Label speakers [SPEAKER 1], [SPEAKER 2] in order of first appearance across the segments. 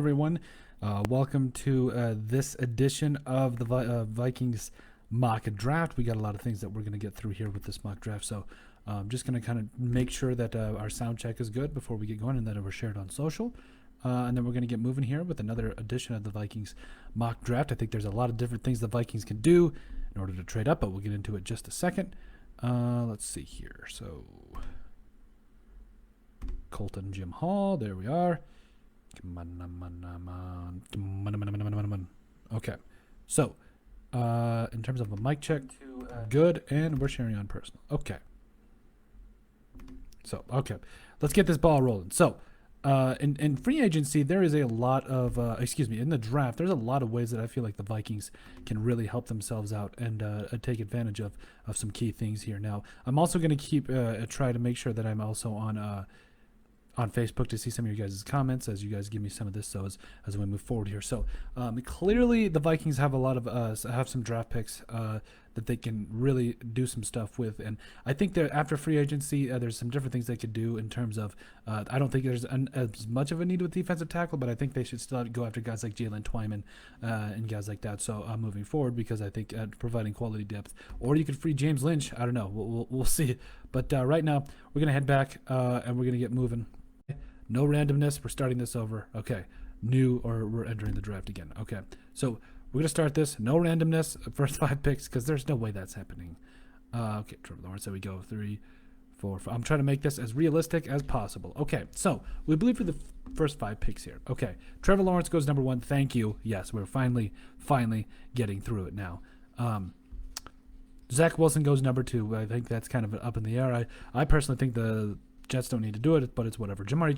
[SPEAKER 1] everyone. Welcome to this edition of the Vikings mock draft. We got a lot of things that we're going to get through here with this mock draft, so I'm just going to kind of make sure that our sound check is good before we get going and that we're shared on social. And then we're going to get moving here with another edition of the Vikings mock draft. I think there's a lot of different things the Vikings can do in order to trade up, but we'll get into it just a second. Let's see here. So Colton Jim Hall, there we are. Okay, so in terms of a mic check, good, and we're sharing on personal. Okay, so let's get this ball rolling. So in free agency, there is a lot of in the draft, there's a lot of ways that I feel like the Vikings can really help themselves out and take advantage of some key things here. Now, I'm also going to try to make sure that I'm also on Facebook to see some of your guys' comments as you guys give me some of this, so as we move forward here. So clearly the Vikings have a lot of have some draft picks that they can really do some stuff with, and I think that after free agency there's some different things they could do in terms of I don't think there's as much of a need with defensive tackle, but I think they should still go after guys like Jalen Twyman and guys like that. So moving forward, because I think providing quality depth, or you could free James Lynch. I don't know, we'll see. But right now we're gonna head back and we're gonna get moving. No randomness. We're starting this over. Okay. We're entering the draft again. Okay. So we're going to start this. No randomness. First 5 picks, because there's no way that's happening. Okay. Trevor Lawrence. There we go. 3, 4, 5. I'm trying to make this as realistic as possible. Okay. So we believe for the first 5 picks here. Okay. Trevor Lawrence goes number 1. Thank you. Yes. We're finally getting through it now. Zach Wilson goes number 2. I think that's kind of up in the air. I personally think the Jets don't need to do it, but it's whatever. Jamar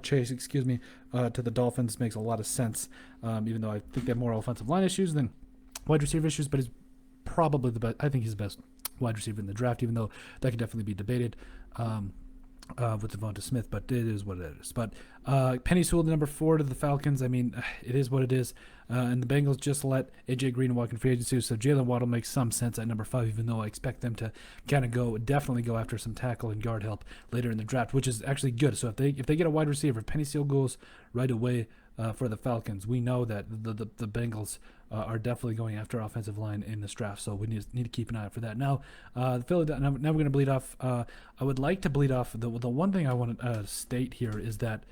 [SPEAKER 1] Chase, to the Dolphins makes a lot of sense, even though I think they have more offensive line issues than wide receiver issues, but he's probably the best. I think he's the best wide receiver in the draft, even though that could definitely be debated with Devonta Smith, but it is what it is. But Penny Sewell, number 4 to the Falcons. I mean, it is what it is. And the Bengals just let A.J. Green walk in free agency, so Jalen Waddle makes some sense at number 5, even though I expect them to kind of definitely go after some tackle and guard help later in the draft, which is actually good. So if they get a wide receiver, Penny Sewell goes right away for the Falcons. We know that the Bengals are definitely going after offensive line in this draft, so we need to keep an eye out for that. Now, now we're going to bleed off. I would like to bleed off. The one thing I want to state here is that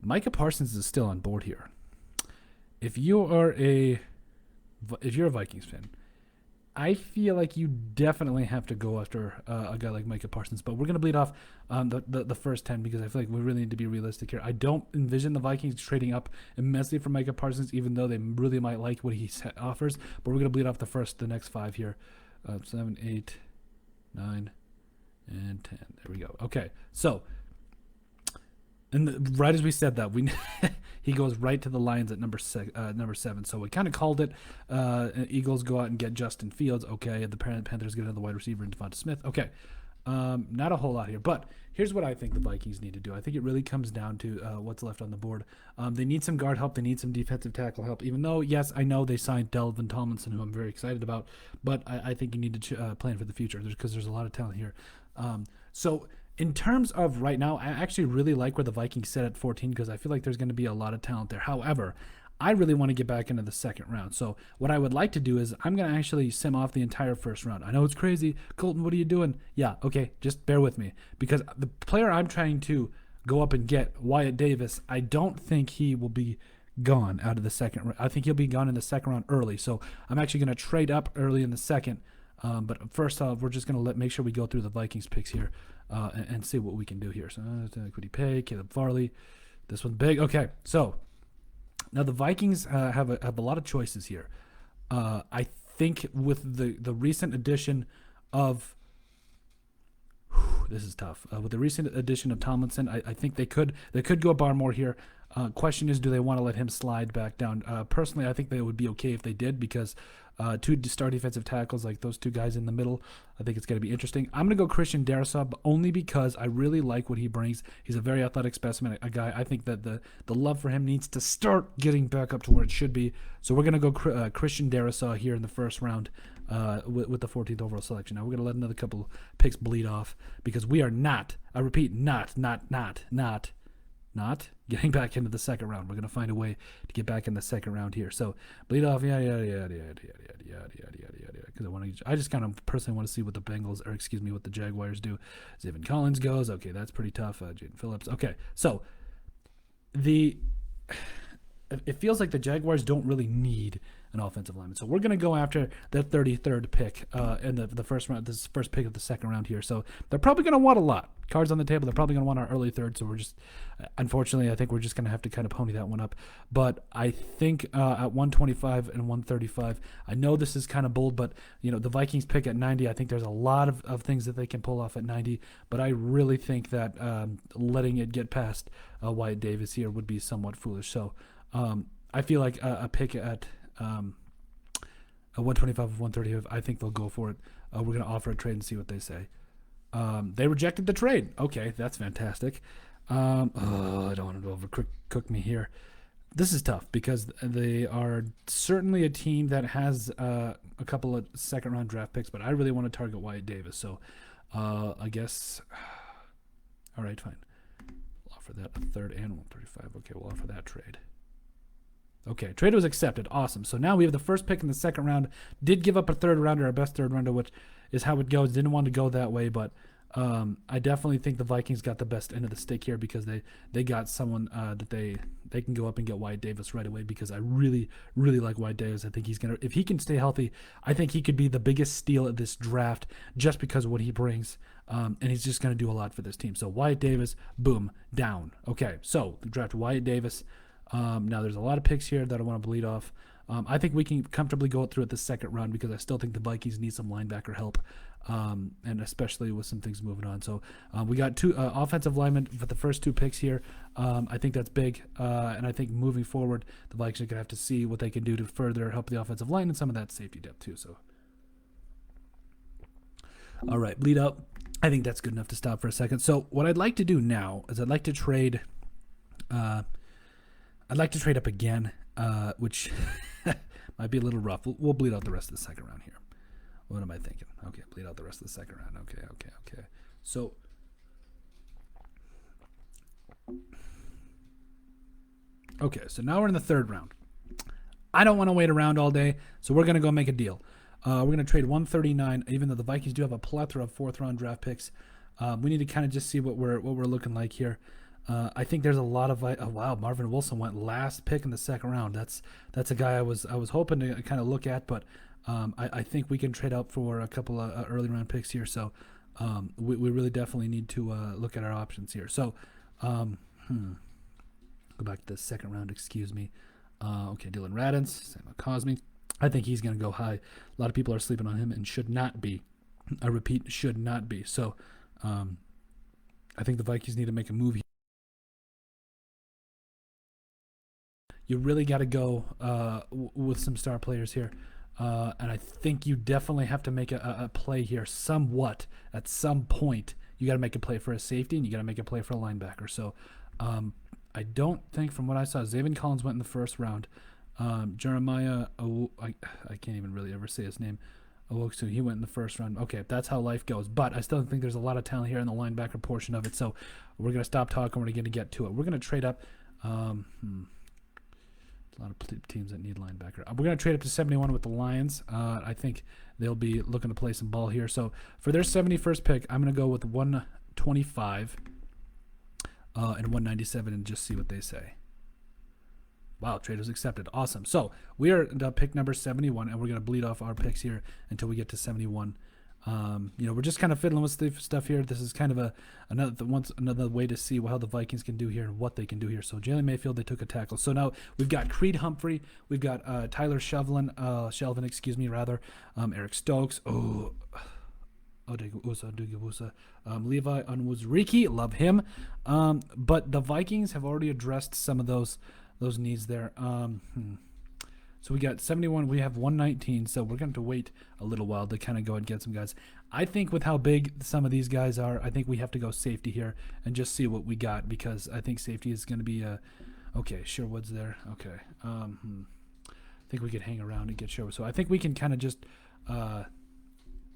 [SPEAKER 1] Micah Parsons is still on board here. If you're a Vikings fan, I feel like you definitely have to go after a guy like Micah Parsons. But we're going to bleed off the first 10 because I feel like we really need to be realistic here. I don't envision the Vikings trading up immensely for Micah Parsons, even though they really might like what he offers. But we're going to bleed off the next 5 here. 7, 8, 9, and 10. There we go. Okay, so right as we said that, he goes right to the Lions at number 7. So we kind of called it. Eagles go out and get Justin Fields. Okay, the Panthers get another wide receiver in Devonta Smith. Okay, not a whole lot here, but here's what I think the Vikings need to do. I think it really comes down to what's left on the board. They need some guard help. They need some defensive tackle help. Even though, yes, I know they signed Delvin Tomlinson, who I'm very excited about, but I think you need to plan for the future because there's a lot of talent here. So in terms of right now, I actually really like where the Vikings set at 14 because I feel like there's going to be a lot of talent there. However, I really want to get back into the second round. So what I would like to do is I'm going to actually sim off the entire first round. I know it's crazy. Colton, what are you doing? Yeah, okay, just bear with me. Because the player I'm trying to go up and get, Wyatt Davis, I don't think he will be gone out of the second round. I think he'll be gone in the second round early. So I'm actually going to trade up early in the second. But first off, we're just going to make sure we go through the Vikings picks here and see what we can do here. So Quiddy Pay, Caleb Farley. This one's big. Okay, so now the Vikings have a lot of choices here. I think with the recent addition of this is tough. With the recent addition of Tomlinson, I think they could go a bar more here. Question is, do they want to let him slide back down? Personally, I think they would be okay if they did because 2 star defensive tackles like those 2 guys in the middle, I think it's going to be interesting. I'm going to go Christian Darrisaw, but only because I really like what he brings. He's a very athletic specimen, a guy. I think that the love for him needs to start getting back up to where it should be. So we're going to go Christian Darrisaw here in the first round with the 14th overall selection. Now we're going to let another couple picks bleed off because we are not, I repeat, not not getting back into the second round. We're going to find a way to get back in the second round here. So bleed off, yada, yada, yada, yada, yada, yada, yada, yada, yada. Because I just kind of personally want to see what the Bengals, or excuse me, what the Jaguars do. Zayvon Collins goes. Okay, that's pretty tough. Jaden Phillips. Okay, so it feels like the Jaguars don't really need an offensive lineman. So we're going to go after the 33rd pick in the first round, this first pick of the second round here. So they're probably going to want a lot. Cards on the table. They're probably going to want our early third. So we're just, unfortunately, I think we're just going to have to kind of pony that one up. But I think at 125 and 135, I know this is kind of bold, but the Vikings pick at 90. I think there's a lot of things that they can pull off at 90. But I really think that letting it get past Wyatt Davis here would be somewhat foolish. So I feel like a pick at a 125 or 135, I think they'll go for it. We're going to offer a trade and see what they say. They rejected the trade. Okay, that's fantastic. I don't want to overcook me here. This is tough because they are certainly a team that has a couple of second-round draft picks, but I really want to target Wyatt Davis. So I guess, all right, fine. We'll offer that a third and 135. Okay, we'll offer that trade. Okay, trade was accepted. Awesome. So now we have the first pick in the second round. Did give up a third rounder, our best third rounder, which is how it goes. Didn't want to go that way, but I definitely think the Vikings got the best end of the stick here because they got someone that they can go up and get Wyatt Davis right away because I really, really like Wyatt Davis. I think he's going to, if he can stay healthy, I think he could be the biggest steal of this draft just because of what he brings. And he's just going to do a lot for this team. So Wyatt Davis, boom, down. Okay, so the draft Wyatt Davis. Now, there's a lot of picks here that I want to bleed off. I think we can comfortably go through at the second round because I still think the Vikings need some linebacker help, and especially with some things moving on. So we got two offensive linemen for the first two picks here. I think that's big, and I think moving forward, the Vikings are going to have to see what they can do to further help the offensive line and some of that safety depth too. So, all right, bleed up. I think that's good enough to stop for a second. So what I'd like to do now is I'd like to trade up again, which might be a little rough. We'll bleed out the rest of the second round here. What am I thinking? Okay, bleed out the rest of the second round. Okay. So, so now we're in the third round. I don't want to wait around all day, so we're going to go make a deal. We're going to trade 139, even though the Vikings do have a plethora of fourth-round draft picks. We need to kind of just see what we're looking like here. I think there's a lot of wow. Marvin Wilson went last pick in the second round. That's a guy I was hoping to kind of look at, but I think we can trade up for a couple of early round picks here. So we really definitely need to look at our options here. So go back to the second round. Excuse me. Okay, Dylan Radins, Samuel Cosme. I think he's going to go high. A lot of people are sleeping on him and should not be. I repeat, should not be. So I think the Vikings need to make a move here. You really got to go with some star players here. And I think you definitely have to make a play here somewhat. At some point, you got to make a play for a safety, and you got to make a play for a linebacker. So I don't think, from what I saw, Zayvon Collins went in the first round. Jeremiah, I can't even really ever say his name. Owoksu, he went in the first round. Okay, that's how life goes. But I still think there's a lot of talent here in the linebacker portion of it. So we're going to stop talking. We're going to get to it. We're going to trade up. A lot of teams that need linebacker. We're going to trade up to 71 with the Lions. I think they'll be looking to play some ball here. So for their 71st pick, I'm going to go with 125 and 197 and just see what they say. Wow, trade was accepted. Awesome. So we are at pick number 71, and we're going to bleed off our picks here until we get to 71. We're just kind of fiddling with stuff here. This is kind of another way to see how the Vikings can do here and what they can do here. So Jalen Mayfield, they took a tackle. So now we've got Creed Humphrey, we've got Tyler Shelvin, Eric Stokes. Levi Onwuzurike, love him. But the Vikings have already addressed some of those needs there. So we got 71. We have 119. So we're going to wait a little while to kind of go and get some guys. I think with how big some of these guys are, I think we have to go safety here and just see what we got, because I think safety is going to be okay. Sherwood's there. Okay. I think we could hang around and get Sherwood. So I think we can kind of just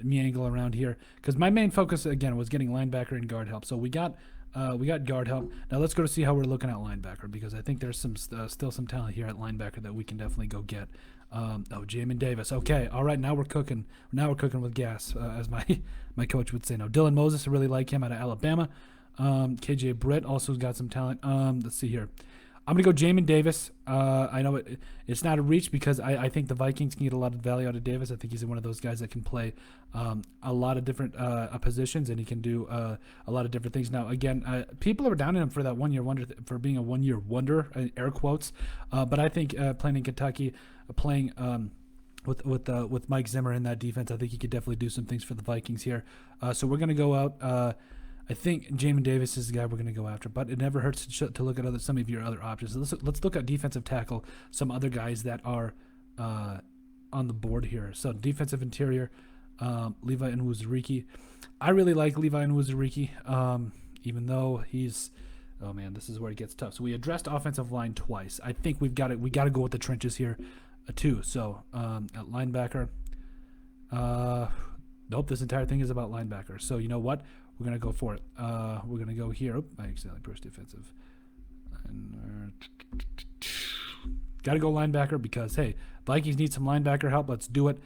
[SPEAKER 1] meangle around here, because my main focus again was getting linebacker and guard help. So we got We got guard help. Now let's go to see how we're looking at linebacker, because I think there's some still some talent here at linebacker that we can definitely go get. Jamin Davis. Okay, all right. Now we're cooking. Now we're cooking with gas, as my coach would say. Now Dylan Moses, I really like him out of Alabama. KJ Britt also has got some talent. Let's see here. I'm going to go Jamin Davis. I know it's not a reach, because I think the Vikings can get a lot of value out of Davis. I think he's one of those guys that can play a lot of different positions, and he can do a lot of different things. Now, again, people are down on him for that 1 year wonder, for being a 1 year wonder, air quotes. But I think playing in Kentucky, playing with Mike Zimmer in that defense, I think he could definitely do some things for the Vikings here. So we're going to go out. I think Jamin Davis is the guy we're going to go after, but it never hurts to look at some of your other options. So let's look at defensive tackle, some other guys that are on the board here. So defensive interior, Levi Onwuzurike. I really like Levi Onwuzurike, even though he's, oh man, this is where it gets tough. So we addressed offensive line twice. I think we got to go with the trenches here too. So at linebacker, nope, this entire thing is about linebacker. So you know what? We're going to go for it. We're going to go here. I accidentally pushed defensive. Got to go linebacker, because, hey, Vikings need some linebacker help. Let's do it.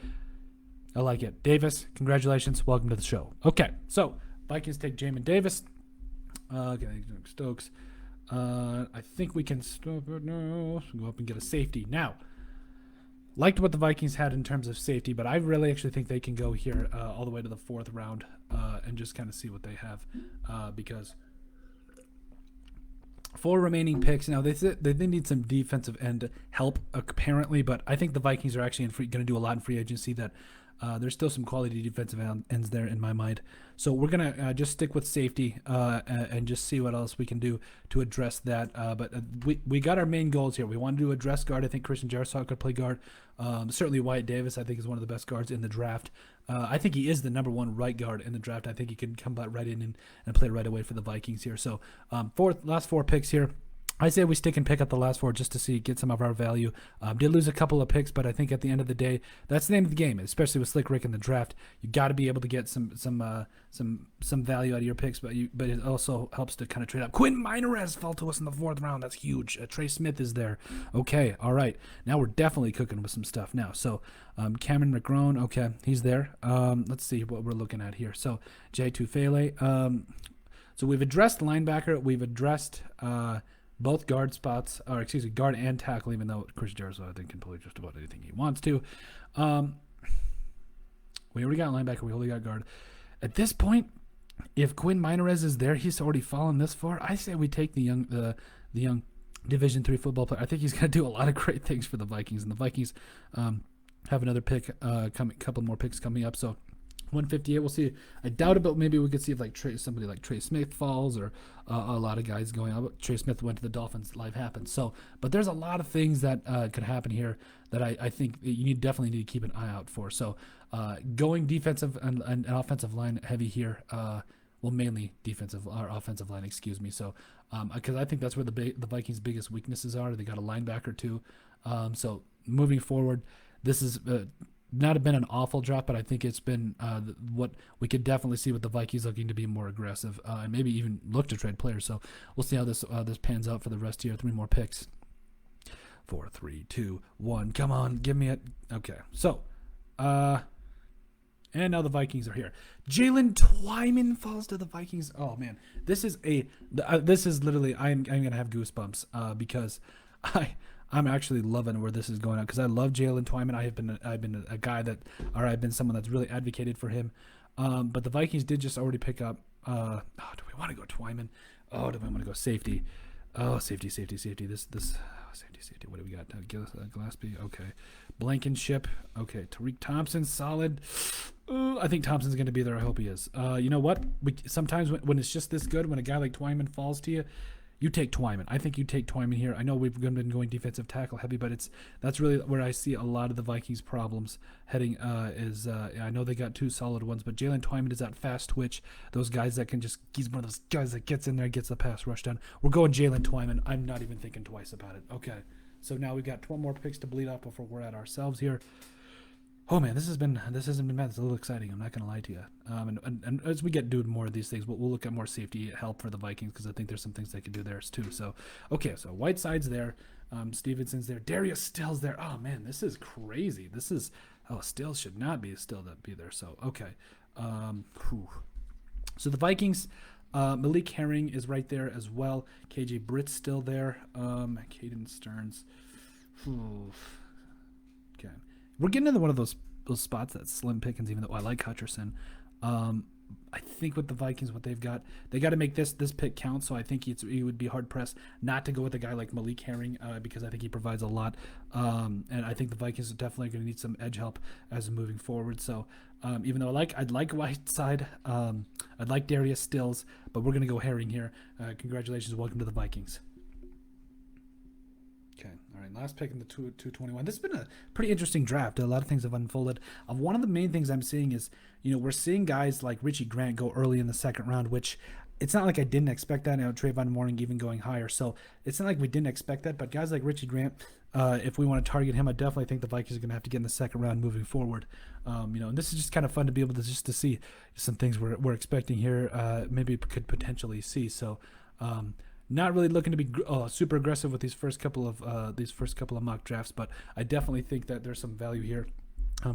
[SPEAKER 1] I like it. Davis, congratulations. Welcome to the show. Okay, so Vikings take Jamin Davis. Okay, Stokes. I think we can stop it now. Go up and get a safety. Now, liked what the Vikings had in terms of safety, but I really actually think they can go here all the way to the 4th round and just kind of see what they have, because 4 remaining picks. Now, they need some defensive end help, apparently, but I think the Vikings are actually going to do a lot in free agency that there's still some quality defensive ends there in my mind. So we're going to just stick with safety and just see what else we can do to address that. But we got our main goals here. We wanted to address guard. I think Christian Jarisaw could play guard. Certainly Wyatt Davis, I think, is one of the best guards in the draft. I think he is the number 1 right guard in the draft. I think he can come back right in and play right away for the Vikings here. So last 4 picks here. I say we stick and pick up the last 4 just to get some of our value. Did lose a couple of picks, but I think at the end of the day, that's the name of the game. Especially with Slick Rick in the draft, you got to be able to get some value out of your picks. But it also helps to kind of trade up. Quinn Minarez fell to us in the 4th round. That's huge. Trey Smith is there. Okay, all right. Now we're definitely cooking with some stuff now. So Cameron McGrone, okay, he's there. Let's see what we're looking at here. So Jay Tufele. So we've addressed linebacker. We've addressed both guard spots, or excuse me, guard and tackle, even though Chris Jarisaw, I think, can play just about anything he wants to. We already got linebacker. We already got guard. At this point, if Quinn Minarez is there, he's already fallen this far. I say we take the young Division III football player. I think he's going to do a lot of great things for the Vikings, and the Vikings have another pick, couple more picks coming up. So 158, we'll see. I doubt it, but maybe we could see if somebody like Trey Smith falls, or a lot of guys going out. Trey Smith went to the Dolphins, life happens. So, but there's a lot of things that could happen here that I think you definitely need to keep an eye out for. So going defensive and offensive line heavy here, well, mainly defensive or offensive line, excuse me. So because I think that's where the Vikings' biggest weaknesses are. They got a linebacker too. So moving forward, this is not been an awful drop, but I think it's been what we could definitely see with the Vikings looking to be more aggressive and maybe even look to trade players. So we'll see how this pans out for the rest of the year. 3 more picks. 4, 3, 2, 1. Come on, give me it. Okay, so and now the Vikings are here. Jalen Twyman falls to the Vikings. Oh man, this is literally I'm gonna have goosebumps because I'm actually loving where this is going on, because I love Jalen Twyman. I've been a guy I've been someone that's really advocated for him. But the Vikings did just already pick up. Do we want to go Twyman? Oh, do we want to go safety? Oh, safety. This safety. What do we got? Gillespie. Okay. Blankenship. Okay. Tariq Thompson. Solid. I think Thompson's going to be there. I hope he is. You know what? Sometimes when it's just this good, when a guy like Twyman falls to you, you take Twyman. I think you take Twyman here. I know we've been going defensive tackle heavy, but that's really where I see a lot of the Vikings' problems heading. I know they got 2 solid ones, but Jalen Twyman is that fast twitch. Those guys that can he's one of those guys that gets in there, gets the pass rush done. We're going Jalen Twyman. I'm not even thinking twice about it. Okay, so now we've got 12 more picks to bleed off before we're at ourselves here. Oh man, this hasn't been bad. It's a little exciting. I'm not gonna lie to you. And as we get doing more of these things, we'll look at more safety help for the Vikings because I think there's some things they could do there too. So okay, so Whiteside's there, Stevenson's there, Darius Still's there. Oh man, this is crazy. Still should not be still to be there. So okay, so the Vikings. Malik Herring is right there as well. KJ Britt's still there. Caden Stearns. Okay. We're getting into one of those spots that's slim pickings, even though I like Hutcherson. I think with the Vikings, what they got to make this pick count. So I think it would be hard pressed not to go with a guy like Malik Herring because I think he provides a lot. And I think the Vikings are definitely going to need some edge help as moving forward. So even though I'd like Whiteside, I'd like Darius Stills, but we're going to go Herring here. Congratulations, welcome to the Vikings. Okay, all right, last pick in the 221. This has been a pretty interesting draft. A lot of things have unfolded. One of the main things I'm seeing is, we're seeing guys like Richie Grant go early in the second round, which it's not like I didn't expect that. Trayvon Moring even going higher. So it's not like we didn't expect that, but guys like Richie Grant, if we want to target him, I definitely think the Vikings are going to have to get in the second round moving forward. And this is just kind of fun to be able to just to see some things we're expecting here, maybe could potentially see. So, not really looking to be super aggressive with these first couple of mock drafts, but I definitely think that there's some value here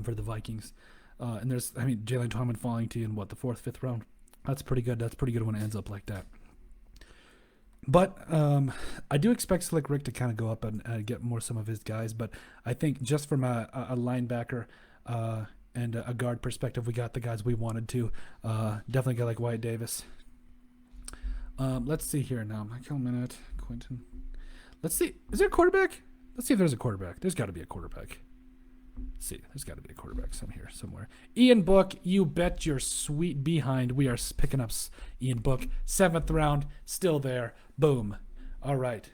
[SPEAKER 1] for the Vikings. And Jalen Twyman falling to you in the 4th, 5th round. That's pretty good. That's pretty good when it ends up like that. But I do expect Slick Rick to kind of go up and get some of his guys. But I think just from a linebacker and a guard perspective, we got the guys we wanted to. Definitely a guy like Wyatt Davis. Let's see here now. Michael Minute, Quentin. Let's see. Is there a quarterback? Let's see if there's a quarterback. There's got to be a quarterback. Let's see. There's got to be a quarterback somewhere. Ian Book, you bet your sweet behind. We are picking up Ian Book. 7th round, still there. Boom. All right.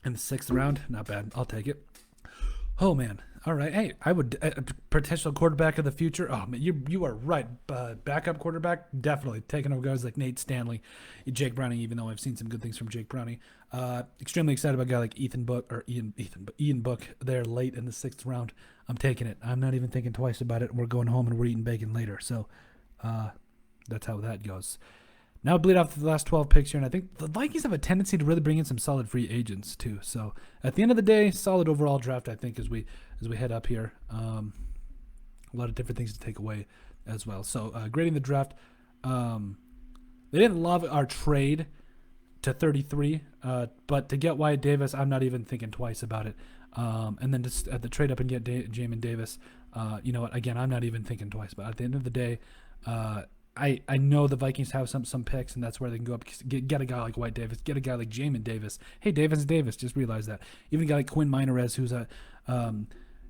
[SPEAKER 1] In the 6th round, not bad. I'll take it. Oh, man. All right. Hey, I would potential quarterback of the future. Oh man, you are right. Backup quarterback, definitely taking over guys like Nate Stanley, Jake Browning. Even though I've seen some good things from Jake Browning, extremely excited about a guy like Ian Book there late in the 6th round. I'm taking it. I'm not even thinking twice about it. We're going home and we're eating bacon later. So that's how that goes. Now bleed off the last 12 picks here, and I think the Vikings have a tendency to really bring in some solid free agents too. So at the end of the day, solid overall draft, I think, as we head up here. A lot of different things to take away as well. So grading the draft, they didn't love our trade to 33, but to get Wyatt Davis, I'm not even thinking twice about it. And then just at the trade up and get Jamin Davis, you know what? Again, I'm not even thinking twice. But at the end of the day, I know the Vikings have some picks, and that's where they can go up. Get a guy like Wyatt Davis, get a guy like Jamin Davis. Hey, Davis, just realize that. Even a guy like Quinn Minarez, who's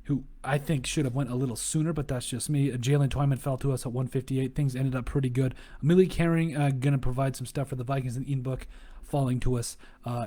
[SPEAKER 1] who I think should have went a little sooner, but that's just me. Jalen Twyman fell to us at 158. Things ended up pretty good. Malik Herring going to provide some stuff for the Vikings, and Ian Book falling to us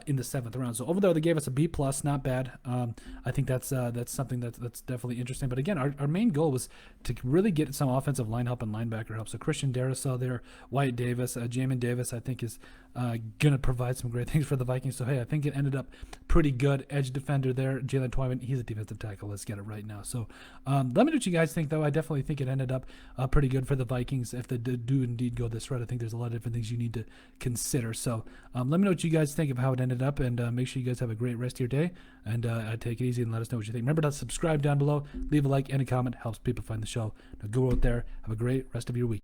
[SPEAKER 1] in the 7th round. So over there, they gave us a B+, not bad. I think that's something that's definitely interesting. But again, our main goal was to really get some offensive line help and linebacker help. So Christian Darrisaw there, Wyatt Davis, Jamin Davis, I think is going to provide some great things for the Vikings. So, hey, I think it ended up pretty good. Edge defender there, Jalen Twyman, he's a defensive tackle. Let's get it right now. So let me know what you guys think, though. I definitely think it ended up pretty good for the Vikings. If they do indeed go this route, I think there's a lot of different things you need to consider. So let me know what you guys think of how it ended up, and make sure you guys have a great rest of your day, and take it easy and let us know what you think. Remember to subscribe down below, leave a like and a comment, helps people find the show. Now go out there, have a great rest of your week.